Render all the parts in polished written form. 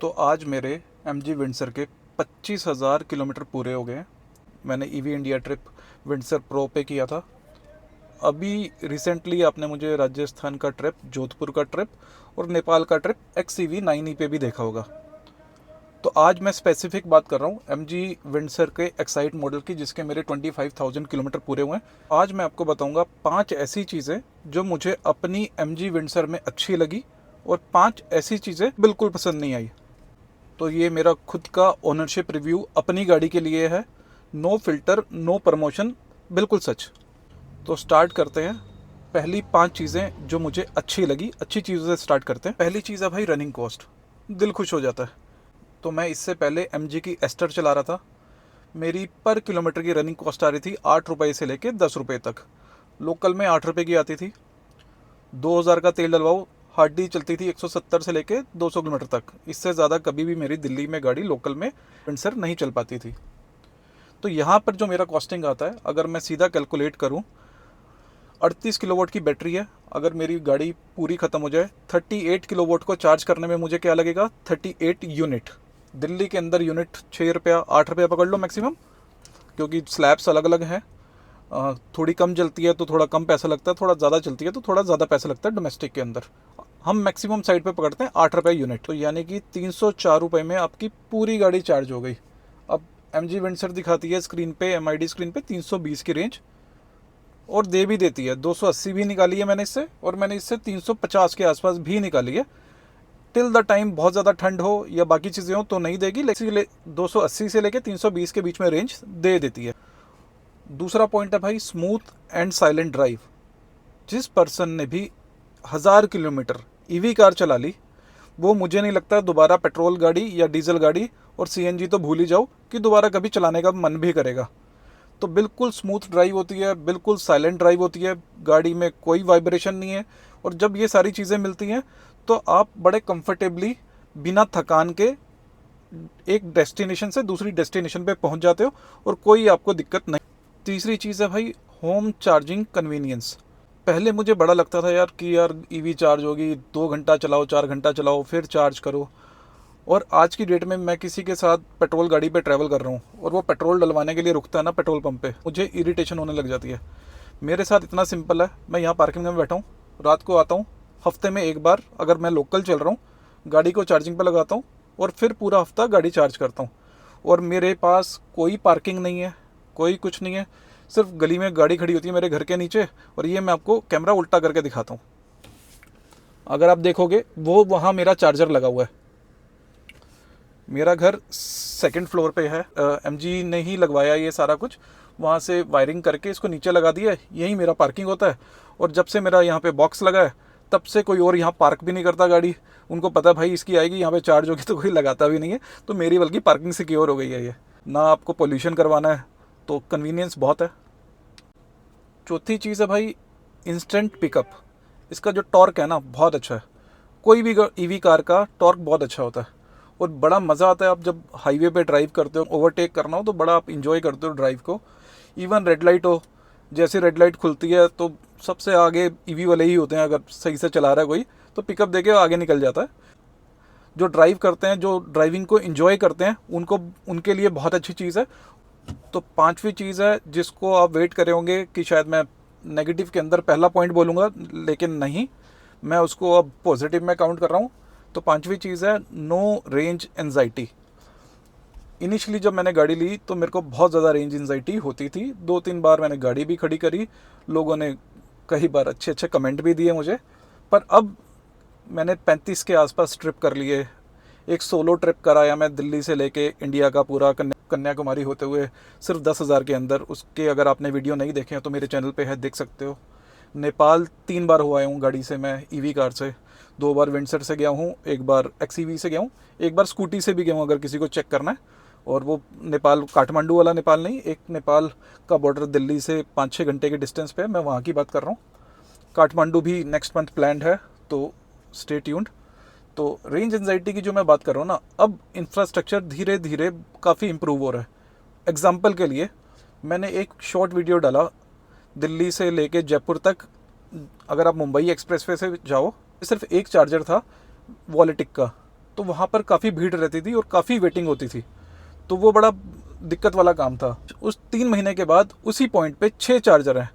तो आज मेरे MG विंडसर के 25,000 किलोमीटर पूरे हो गए हैं। मैंने EV India trip Windsor pro पे किया था। अभी रिसेंटली आपने मुझे राजस्थान का ट्रिप, जोधपुर का ट्रिप और नेपाल का ट्रिप XCV 9E पे भी देखा होगा। तो आज मैं स्पेसिफिक बात कर रहा हूँ MG विंडसर के एक्साइट मॉडल की, जिसके मेरे 25,000 किलोमीटर पूरे हुए हैं। आज मैं आपको बताऊंगा 5 ऐसी चीज़ें जो मुझे अपनी MG विंडसर में अच्छी लगी और 5 ऐसी चीज़ें बिल्कुल पसंद नहीं आई। तो ये मेरा खुद का ओनरशिप रिव्यू अपनी गाड़ी के लिए है। नो फिल्टर, नो प्रमोशन, बिल्कुल सच। तो स्टार्ट करते हैं। पहली 5 चीज़ें जो मुझे अच्छी लगी, अच्छी चीज़ों से स्टार्ट करते हैं। पहली चीज़ है भाई रनिंग कॉस्ट, दिल खुश हो जाता है। तो मैं इससे पहले MG की एस्टर चला रहा था। मेरी पर किलोमीटर की रनिंग कॉस्ट आ रही थी 8 रुपये से लेके 10 रुपये तक। लोकल में 8 रुपये की आती थी। 2000 का तेल डलवाओ, हार्डी चलती थी 170 से लेके 200 किलोमीटर तक। इससे ज़्यादा कभी भी मेरी दिल्ली में गाड़ी लोकल में विंडसर नहीं चल पाती थी। तो यहाँ पर जो मेरा कॉस्टिंग आता है, अगर मैं सीधा कैलकुलेट करूँ, 38 किलोवाट की बैटरी है। अगर मेरी गाड़ी पूरी ख़त्म हो जाए, 38 किलोवाट को चार्ज करने में मुझे क्या लगेगा? 38 यूनिट। दिल्ली के अंदर यूनिट 6 रुपया 8 रुपया पकड़ लो मैक्सिमम, क्योंकि स्लैब्स अलग अलग हैं। थोड़ी कम चलती है तो थोड़ा कम पैसा लगता है, थोड़ा ज़्यादा चलती है तो थोड़ा ज़्यादा पैसा लगता है डोमेस्टिक के अंदर। हम मैक्सिमम साइड पे पकड़ते हैं 8 रुपये यूनिट, तो यानी कि 304 रुपये में आपकी पूरी गाड़ी चार्ज हो गई। अब MG विंडसर दिखाती है स्क्रीन पे, MID स्क्रीन पे 320 की रेंज, और दे भी देती है। 280 भी निकाली है मैंने इससे, और मैंने इससे 350 के आसपास भी निकाली है। टिल द टाइम बहुत ज़्यादा ठंड हो या बाकी चीज़ें हो तो नहीं देगी, लेकिन 280 से लेके 320 के बीच में रेंज दे देती है। दूसरा पॉइंट है भाई स्मूथ एंड साइलेंट ड्राइव। जिस पर्सन ने भी 1000 किलोमीटर EV कार चला ली, वो मुझे नहीं लगता दोबारा पेट्रोल गाड़ी या डीजल गाड़ी और CNG तो भूल ही जाओ कि दोबारा कभी चलाने का मन भी करेगा। तो बिल्कुल स्मूथ ड्राइव होती है, बिल्कुल साइलेंट ड्राइव होती है, गाड़ी में कोई वाइब्रेशन नहीं है। और जब ये सारी चीज़ें मिलती हैं तो आप बड़े कंफर्टेबली बिना थकान के एक डेस्टिनेशन से दूसरी डेस्टिनेशन पे पहुंच जाते हो और कोई आपको दिक्कत नहीं। तीसरी चीज़ है भाई होम चार्जिंग कन्वीनियंस। पहले मुझे बड़ा लगता था यार कि यार EV चार्ज होगी, 2 घंटा चलाओ 4 घंटा चलाओ फिर चार्ज करो। और आज की डेट में मैं किसी के साथ पेट्रोल गाड़ी पे ट्रैवल कर रहा हूँ और वो पेट्रोल डलवाने के लिए रुकता है ना पेट्रोल पंप पे, मुझे इरिटेशन होने लग जाती है। मेरे साथ इतना सिंपल है, मैं यहाँ पार्किंग में बैठा हूँ, रात को आता हूँ, हफ्ते में एक बार अगर मैं लोकल चल रहा हूँ गाड़ी को चार्जिंग पे लगाता हूँ और फिर पूरा हफ्ता गाड़ी चार्ज करता हूँ। और मेरे पास कोई पार्किंग नहीं है, कोई कुछ नहीं है, सिर्फ गली में गाड़ी खड़ी होती है मेरे घर के नीचे। और ये मैं आपको कैमरा उल्टा करके दिखाता हूँ, अगर आप देखोगे वो वहाँ मेरा चार्जर लगा हुआ है। मेरा घर 2nd फ्लोर पे है, MG ने ही लगवाया ये सारा कुछ, वहाँ से वायरिंग करके इसको नीचे लगा दिया है। यही मेरा पार्किंग होता है। और जब से मेरा यहाँ पे बॉक्स लगा है तब से कोई और यहाँ पार्क भी नहीं करता गाड़ी। उनको पता भाई इसकी आएगी यहाँ पे चार्ज होगी, तो कोई लगाता भी नहीं है। तो मेरी बल्कि पार्किंग सिक्योर हो गई है ये, ना आपको पोल्यूशन करवाना है, तो कन्वीनियंस बहुत है। चौथी चीज़ है भाई इंस्टेंट पिकअप। इसका जो टॉर्क है ना बहुत अच्छा है। कोई भी EV कार का टॉर्क बहुत अच्छा होता है और बड़ा मज़ा आता है। आप जब हाईवे पे ड्राइव करते हो, ओवरटेक करना हो, तो बड़ा आप इंजॉय करते हो ड्राइव को। इवन रेड लाइट हो, जैसे रेड लाइट खुलती है तो सबसे आगे EV वाले ही होते हैं। अगर सही से चला रहा है कोई तो पिकअप देके आगे निकल जाता है। जो ड्राइव करते हैं, जो ड्राइविंग को इंजॉय करते हैं, उनके लिए बहुत अच्छी चीज़ है। तो 5वीं चीज़ है जिसको आप वेट करे होंगे कि शायद मैं नेगेटिव के अंदर पहला पॉइंट बोलूँगा, लेकिन नहीं, मैं उसको अब पॉजिटिव में काउंट कर रहा हूँ। तो 5वीं चीज़ है नो रेंज एंजाइटी। इनिशियली जब मैंने गाड़ी ली तो मेरे को बहुत ज़्यादा रेंज एंजाइटी होती थी। 2-3 बार मैंने गाड़ी भी खड़ी करी, लोगों ने कई बार अच्छे अच्छे कमेंट भी दिए मुझे। पर अब मैंने 35 के आसपास ट्रिप कर लिए। एक सोलो ट्रिप कराया मैं दिल्ली से लेके इंडिया का पूरा कन्याकुमारी होते हुए, सिर्फ 10,000 के अंदर। उसके अगर आपने वीडियो नहीं देखे हैं तो मेरे चैनल पे है, देख सकते हो। नेपाल 3 बार हो आया हूँ गाड़ी से मैं, EV कार से। 2 बार विंडसर से गया हूँ, 1 बार XCV से गया हूँ, 1 बार स्कूटी से भी गया हूँ अगर किसी को चेक करना है। और वो नेपाल काठमांडू वाला नेपाल नहीं, एक नेपाल का बॉर्डर दिल्ली से 5-6 घंटे के डिस्टेंस पे है, मैं वहाँ की बात कर रहा हूँ। काठमांडू भी नेक्स्ट मंथ प्लान्ड है, तो स्टे ट्यून्ड। तो रेंज एंजाइटी की जो मैं बात कर रहा हूँ ना, अब इंफ्रास्ट्रक्चर धीरे धीरे काफ़ी इम्प्रूव हो रहा है। एग्जाम्पल के लिए मैंने एक शॉर्ट वीडियो डाला दिल्ली से लेके जयपुर तक। अगर आप मुंबई एक्सप्रेसवे से जाओ, सिर्फ एक चार्जर था वॉलेटिक का, तो वहाँ पर काफ़ी भीड़ रहती थी और काफ़ी वेटिंग होती थी, तो वो बड़ा दिक्कत वाला काम था। उस 3 महीने के बाद उसी पॉइंट पे 6 चार्जर हैं,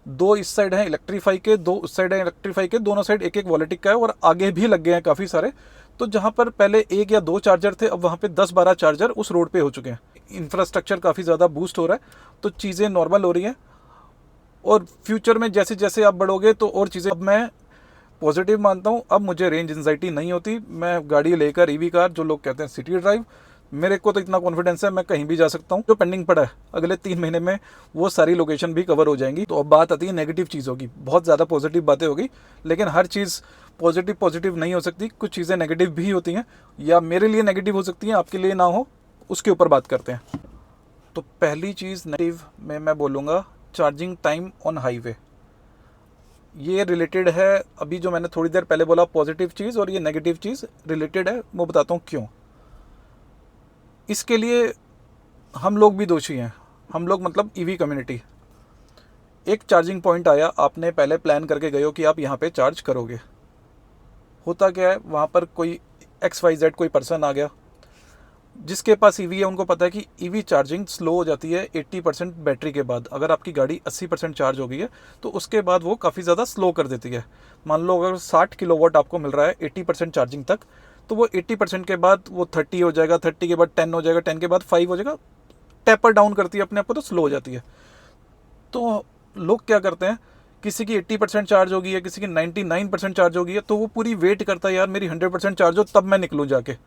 2 इस साइड हैं इलेक्ट्रीफाई के, 2 उस साइड हैं इलेक्ट्रीफाई के, दोनों साइड एक एक वॉलेटिक का है, और आगे भी लग गए हैं काफ़ी सारे। तो जहाँ पर पहले 1 या 2 चार्जर थे, अब वहाँ पे 10-12 चार्जर उस रोड पे हो चुके हैं। इंफ्रास्ट्रक्चर काफ़ी ज़्यादा बूस्ट हो रहा है, तो चीज़ें नॉर्मल हो रही हैं। और फ्यूचर में जैसे जैसे आप बढ़ोगे तो और चीज़ें, अब मैं पॉजिटिव मानता हूँ, अब मुझे रेंज एंजाइटी नहीं होती। मैं गाड़ी लेकर ईवी कार, जो लोग कहते हैं सिटी ड्राइव, मेरे को तो इतना कॉन्फिडेंस है मैं कहीं भी जा सकता हूँ। जो पेंडिंग पड़ा है अगले 3 महीने में वो सारी लोकेशन भी कवर हो जाएंगी। तो अब बात आती है नेगेटिव चीज़ों की। बहुत ज़्यादा पॉजिटिव बातें होगी, लेकिन हर चीज़ पॉजिटिव नहीं हो सकती, कुछ चीज़ें नेगेटिव भी होती हैं, या मेरे लिए नेगेटिव हो सकती हैं, आपके लिए ना हो, उसके ऊपर बात करते हैं। तो पहली चीज़ नेगेटिव में मैं बोलूँगा चार्जिंग टाइम ऑन हाईवे। ये रिलेटेड है, अभी जो मैंने थोड़ी देर पहले बोला पॉजिटिव चीज़ और ये नेगेटिव चीज़ रिलेटेड है, वो बताता हूँ क्यों। इसके लिए हम लोग भी दोषी हैं, हम लोग मतलब ईवी कम्युनिटी। एक चार्जिंग पॉइंट आया, आपने पहले प्लान करके गए हो कि आप यहाँ पे चार्ज करोगे। होता क्या है, वहाँ पर कोई XYZ कोई पर्सन आ गया जिसके पास ईवी है, उनको पता है कि ईवी चार्जिंग स्लो हो जाती है 80% बैटरी के बाद। अगर आपकी गाड़ी 80% चार्ज हो गई है तो उसके बाद वो काफ़ी ज़्यादा स्लो कर देती है। मान लो अगर 60 किलोवाट आपको मिल रहा है 80% चार्जिंग तक, तो वो 80% के बाद वो 30 हो जाएगा, 30 के बाद 10 हो जाएगा, 10 के बाद 5 हो जाएगा, टैपर डाउन करती है अपने आप को, तो स्लो हो जाती है। तो लोग क्या करते हैं, किसी की 80% चार्ज हो गई है, किसी की 99% चार्ज हो गई है, तो वो पूरी वेट करता है यार मेरी 100% चार्ज हो तब मैं निकलूँ जाके।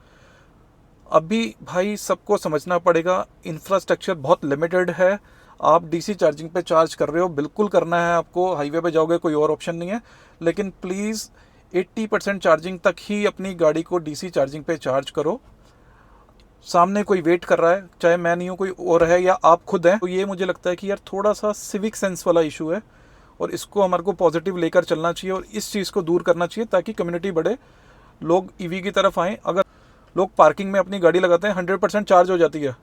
अभी भाई सबको समझना पड़ेगा, इंफ्रास्ट्रक्चर बहुत लिमिटेड है। आप डीसी चार्जिंग पे चार्ज कर रहे हो, बिल्कुल करना है आपको, हाईवे पे जाओगे कोई और ऑप्शन नहीं है, लेकिन प्लीज़ 80% चार्जिंग तक ही अपनी गाड़ी को डीसी चार्जिंग पे चार्ज करो। सामने कोई वेट कर रहा है, चाहे मैं नहीं हूँ कोई और है या आप खुद हैं, तो ये मुझे लगता है कि यार थोड़ा सा सिविक सेंस वाला इशू है, और इसको हमारे को पॉजिटिव लेकर चलना चाहिए और इस चीज़ को दूर करना चाहिए ताकि कम्युनिटी बढ़े, लोग ईवी की तरफ आएँ। अगर लोग पार्किंग में अपनी गाड़ी लगाते हैं, 100% चार्ज हो जाती है,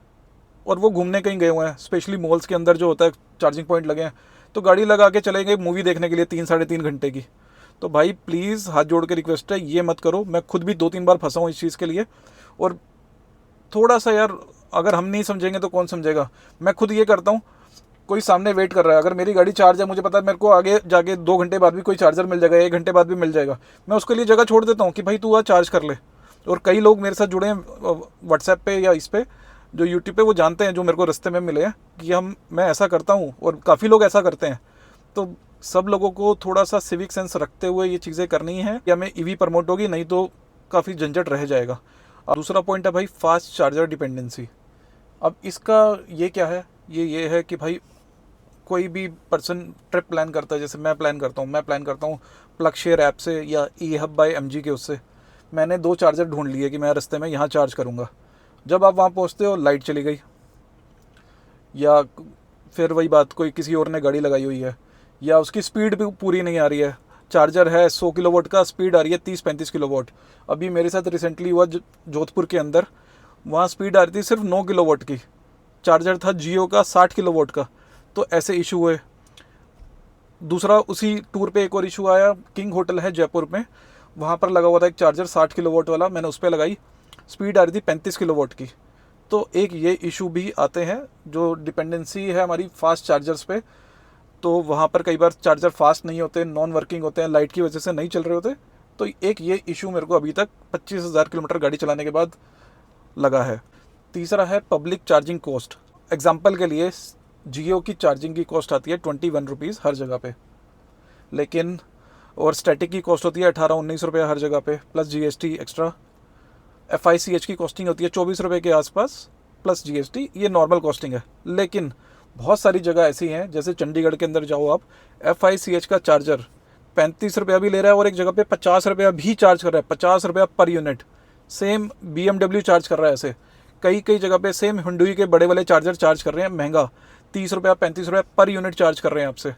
और वो घूमने कहीं गए हुए हैं, स्पेशली मॉल्स के अंदर जो होता है चार्जिंग पॉइंट लगे हैं, तो गाड़ी लगा के चले गए मूवी देखने के लिए 3-3.5 घंटे की। तो भाई प्लीज़ हाथ जोड़ के रिक्वेस्ट है, ये मत करो। मैं खुद भी 2-3 बार फंसा हूँ इस चीज़ के लिए। और थोड़ा सा यार, अगर हम नहीं समझेंगे तो कौन समझेगा। मैं खुद ये करता हूँ, कोई सामने वेट कर रहा है, अगर मेरी गाड़ी चार्ज है, मुझे पता है मेरे को आगे जाके 2 घंटे बाद भी कोई चार्जर मिल जाएगा, 1 घंटे बाद भी मिल जाएगा, मैं उसके लिए जगह छोड़ देता हूँ कि भाई तू आ चार्ज कर ले। और कई लोग मेरे साथ जुड़े हैं व्हाट्सएप पे या इस पे, जो यूट्यूब पे, वो जानते हैं, जो मेरे को रास्ते में मिले हैं, कि मैं ऐसा करता हूँ और काफ़ी लोग ऐसा करते हैं। तो सब लोगों को थोड़ा सा सिविक सेंस रखते हुए ये चीज़ें करनी है, या मैं ईवी प्रमोट होगी, नहीं तो काफ़ी झंझट रह जाएगा। और दूसरा पॉइंट है भाई फास्ट चार्जर डिपेंडेंसी। अब इसका ये क्या है, ये है कि भाई कोई भी पर्सन ट्रिप प्लान करता है, जैसे मैं प्लान करता हूँ प्लगशेयर ऐप से या eHub बाय MG के, उससे मैंने 2 चार्जर ढूंढ लिए कि मैं रास्ते में यहाँ चार्ज करूँगा। जब आप वहाँ पहुँचते हो लाइट चली गई, या फिर वही बात, कोई किसी और ने गाड़ी लगाई हुई है, या उसकी स्पीड भी पूरी नहीं आ रही है। चार्जर है 100 किलोवाट का, स्पीड आ रही है 30-35 किलोवाट। अभी मेरे साथ रिसेंटली हुआ जोधपुर के अंदर, वहाँ स्पीड आ रही थी सिर्फ 9 किलोवाट की, चार्जर था जियो का 60 किलोवाट का। तो ऐसे इशू हुए। दूसरा उसी टूर पे एक और इशू आया, किंग होटल है जयपुर में, वहाँ पर लगा हुआ था एक चार्जर 60 किलोवाट वाला, मैंने उस पर लगाई, स्पीड आ रही थी 35 किलोवाट की। तो एक ये इशू भी आते हैं, जो डिपेंडेंसी है हमारी फास्ट चार्जर्स पे। तो वहाँ पर कई बार चार्जर फास्ट नहीं होते, नॉन वर्किंग होते हैं, लाइट की वजह से नहीं चल रहे होते। तो एक ये इशू मेरे को अभी तक 25,000 किलोमीटर गाड़ी चलाने के बाद लगा है। तीसरा है पब्लिक चार्जिंग कॉस्ट। एग्जाम्पल के लिए जियो की चार्जिंग की कॉस्ट आती है 21 रुपीज़ हर जगह पे, लेकिन और स्टैटिक की कॉस्ट होती है 18-19 रुपये हर जगह पे, प्लस GST एक्स्ट्रा। FICH की कॉस्टिंग होती है 24 रुपये के आसपास प्लस GST, ये नॉर्मल कॉस्टिंग है। लेकिन बहुत सारी जगह ऐसी हैं, जैसे चंडीगढ़ के अंदर जाओ आप, FICH का चार्जर 35 रुपया भी ले रहा है और एक जगह पे 50 रुपया भी चार्ज कर रहा है, 50 रुपया per unit. Same BMW charge कर रहा है ऐसे, कई जगह पे सेम हुंडई के बड़े वाले चार्जर चार्ज कर रहे हैं महंगा, 30 रुपया 35 रुपया पर यूनिट चार्ज कर रहे हैं आपसे।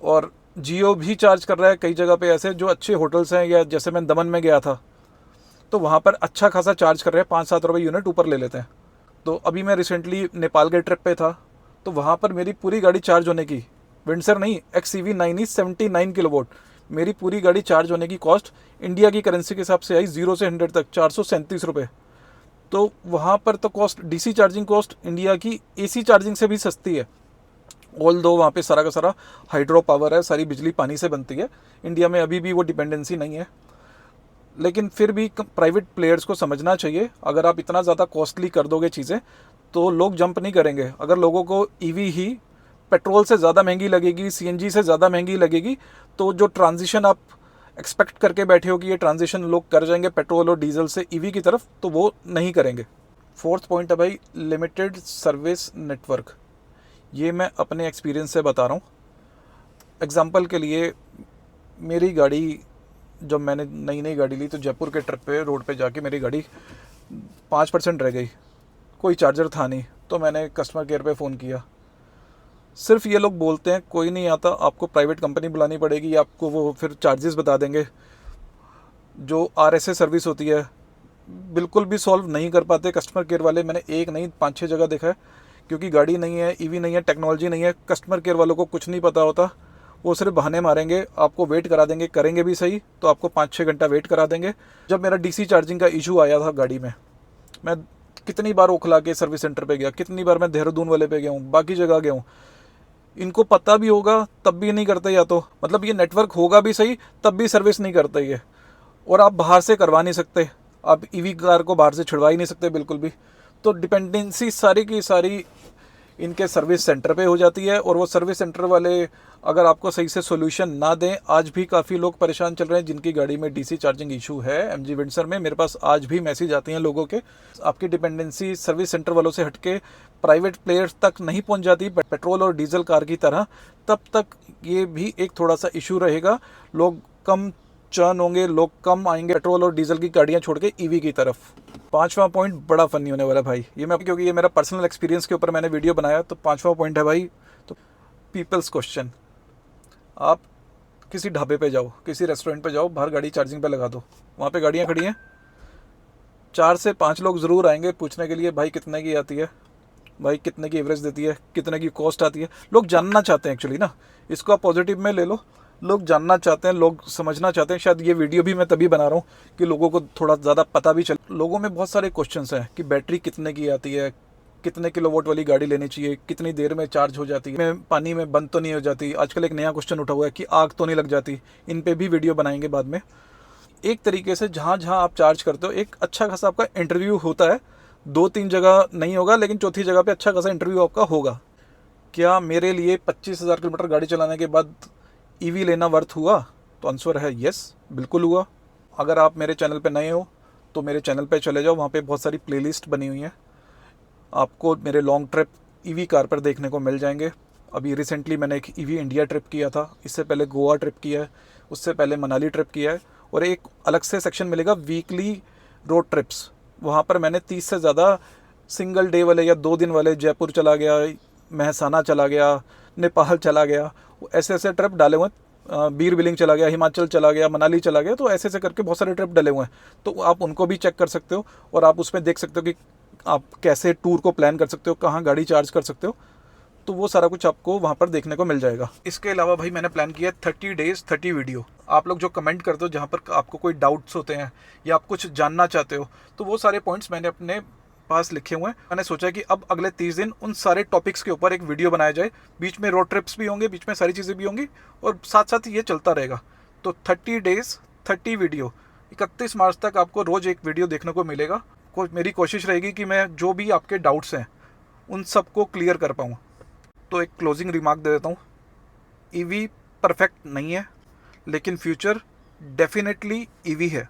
और जियो भी चार्ज कर रहा है कई जगह पे ऐसे, जो अच्छे होटल्स हैं, या जैसे मैं दमन में गया था तो वहाँ पर अच्छा खासा चार्ज कर रहे हैं, 5-7 रुपये यूनिट ऊपर ले लेते हैं। तो अभी मैं रिसेंटली नेपाल के ट्रिप पे था, तो वहाँ पर मेरी पूरी गाड़ी चार्ज होने की, विंडसर नहीं XCV 9 79 किलोवाट, मेरी पूरी गाड़ी चार्ज होने की कॉस्ट इंडिया की करेंसी के हिसाब से आई 0 से 100 तक 437 रुपये। तो वहाँ पर तो cost DC charging cost India की एसी चार्जिंग से भी सस्ती है। ऑल दो वहाँ पे सारा का सारा हाइड्रो पावर है, सारी बिजली पानी से बनती है। इंडिया में अभी भी वो डिपेंडेंसी नहीं है, लेकिन फिर भी प्राइवेट प्लेयर्स को समझना चाहिए, अगर आप इतना ज़्यादा कॉस्टली कर दोगे चीज़ें तो लोग जंप नहीं करेंगे। अगर लोगों को ईवी ही पेट्रोल से ज़्यादा महंगी लगेगी, सीएनजी से ज़्यादा महंगी लगेगी, तो जो ट्रांजिशन आप एक्सपेक्ट करके बैठे हो कि ये ट्रांजिशन लोग कर जाएंगे पेट्रोल और डीजल से ईवी की तरफ, तो वो नहीं करेंगे। फोर्थ पॉइंट है भाई लिमिटेड सर्विस नेटवर्क। ये मैं अपने एक्सपीरियंस से बता रहा हूँ। एग्जांपल के लिए मेरी गाड़ी, जब मैंने नई नई गाड़ी ली तो जयपुर के ट्रिप पे रोड पे जाके मेरी गाड़ी 5% रह गई, कोई चार्जर था नहीं, तो मैंने कस्टमर केयर पे फ़ोन किया। सिर्फ ये लोग बोलते हैं कोई नहीं आता, आपको प्राइवेट कंपनी बुलानी पड़ेगी, आपको वो फिर चार्जेस बता देंगे। जो RSA सर्विस होती है बिल्कुल भी सॉल्व नहीं कर पाते कस्टमर केयर वाले। मैंने एक नहीं 5-6 जगह देखा है, क्योंकि गाड़ी नहीं है, ईवी नहीं है, टेक्नोलॉजी नहीं है, कस्टमर केयर वालों को कुछ नहीं पता होता। वो सिर्फ बहाने मारेंगे, आपको वेट करा देंगे, करेंगे भी सही तो आपको 5-6 घंटा वेट करा देंगे। जब मेरा डीसी चार्जिंग का इशू आया था गाड़ी में, मैं कितनी बार ओखला के सर्विस सेंटर पे गया, कितनी बार मैं देहरादून वाले पे गया हूँ, बाकी जगह गया हूँ। इनको पता भी होगा तब भी नहीं करते, या तो मतलब ये नेटवर्क होगा भी सही तब भी सर्विस नहीं करते ये। और आप बाहर से करवा नहीं सकते, आप ईवी कार को बाहर से छिड़वा ही नहीं सकते बिल्कुल भी। तो डिपेंडेंसी सारी की सारी इनके सर्विस सेंटर पे हो जाती है, और वो सर्विस सेंटर वाले अगर आपको सही से सोल्यूशन ना दें, आज भी काफ़ी लोग परेशान चल रहे हैं जिनकी गाड़ी में डीसी चार्जिंग इशू है। MG विंडसर में मेरे पास आज भी मैसेज आती हैं लोगों के। आपकी डिपेंडेंसी सर्विस सेंटर वालों से हटके प्राइवेट प्लेयर्स तक नहीं पहुंच जाती पेट्रोल और डीजल कार की तरह, तब तक ये भी एक थोड़ा सा इशू रहेगा। लोग कम चर्न होंगे, लोग कम आएंगे पेट्रोल और डीजल की गाड़ियाँ छोड़ के ईवी की तरफ। 5वां पॉइंट बड़ा फनी होने वाला है भाई, ये मैं क्योंकि ये मेरा पर्सनल एक्सपीरियंस के ऊपर मैंने वीडियो बनाया। तो 5वां पॉइंट है भाई, तो पीपल्स क्वेश्चन। आप किसी ढाबे पे जाओ, किसी रेस्टोरेंट पे जाओ, बाहर गाड़ी चार्जिंग पे लगा दो, वहाँ पे गाड़ियाँ खड़ी हैं, 4 से 5 लोग ज़रूर आएंगे पूछने के लिए भाई कितने की आती है, भाई कितने की एवरेज देती है, कितने की कॉस्ट आती है। लोग जानना चाहते हैं एक्चुअली ना, इसको आप पॉजिटिव में ले लो। लोग जानना चाहते हैं, लोग समझना चाहते हैं। शायद ये वीडियो भी मैं तभी बना रहा हूँ कि लोगों को थोड़ा ज़्यादा पता भी चले। लोगों में बहुत सारे क्वेश्चंस हैं कि बैटरी कितने की आती है, कितने किलोवाट वाली गाड़ी लेनी चाहिए, कितनी देर में चार्ज हो जाती है, पानी में बंद तो नहीं हो जाती। आजकल एक नया क्वेश्चन उठा हुआ है कि आग तो नहीं लग जाती। इन पे भी वीडियो बनाएंगे बाद में। एक तरीके से जहाँ जहाँ आप चार्ज करते हो एक अच्छा खासा आपका इंटरव्यू होता है। 2-3 जगह नहीं होगा, लेकिन चौथी जगह पे अच्छा खासा इंटरव्यू आपका होगा। क्या मेरे लिए 25,000 किलोमीटर गाड़ी चलाने के बाद ईवी लेना वर्थ हुआ? तो आंसर है यस, बिल्कुल हुआ। अगर आप मेरे चैनल पे नए हो तो मेरे चैनल पे चले जाओ, वहाँ पे बहुत सारी प्लेलिस्ट बनी हुई हैं। आपको मेरे लॉन्ग ट्रिप ईवी कार पर देखने को मिल जाएंगे। अभी रिसेंटली मैंने एक ईवी इंडिया ट्रिप किया था, इससे पहले गोवा ट्रिप किया है, उससे पहले मनाली ट्रिप किया है, और एक अलग से सेक्शन मिलेगा वीकली रोड ट्रिप्स। वहाँ पर मैंने 30 से ज़्यादा सिंगल डे वाले या 2 दिन वाले, जयपुर चला गया, महसाना चला गया, नेपाल चला गया, ऐसे ऐसे ट्रिप डाले हुए हैं। बीर बिलिंग चला गया, हिमाचल चला गया, मनाली चला गया। तो ऐसे ऐसे करके बहुत सारे ट्रिप डले हुए हैं, तो आप उनको भी चेक कर सकते हो, और आप उसमें देख सकते हो कि आप कैसे टूर को प्लान कर सकते हो, कहाँ गाड़ी चार्ज कर सकते हो। तो वो सारा कुछ आपको वहाँ पर देखने को मिल जाएगा। इसके अलावा भाई मैंने प्लान किया 30 डेज 30 वीडियो। आप लोग जो कमेंट करते हो, जहाँ पर आपको कोई डाउट्स होते हैं या आप कुछ जानना चाहते हो, तो वो सारे पॉइंट्स मैंने अपने पास लिखे हुए हैं। मैंने सोचा कि अब अगले 30 दिन उन सारे टॉपिक्स के ऊपर एक वीडियो बनाया जाए। बीच में रोड ट्रिप्स भी होंगे, बीच में सारी चीज़ें भी होंगी, और साथ साथ ये चलता रहेगा। तो 30 डेज 30 वीडियो, 31 मार्च तक आपको रोज़ एक वीडियो देखने को मिलेगा। मेरी कोशिश रहेगी कि मैं जो भी आपके डाउट्स हैं उन सबको क्लियर कर पाऊँ। तो एक क्लोजिंग रिमार्क दे देता हूँ, ईवी परफेक्ट नहीं है, लेकिन फ्यूचर डेफिनेटली ईवी है।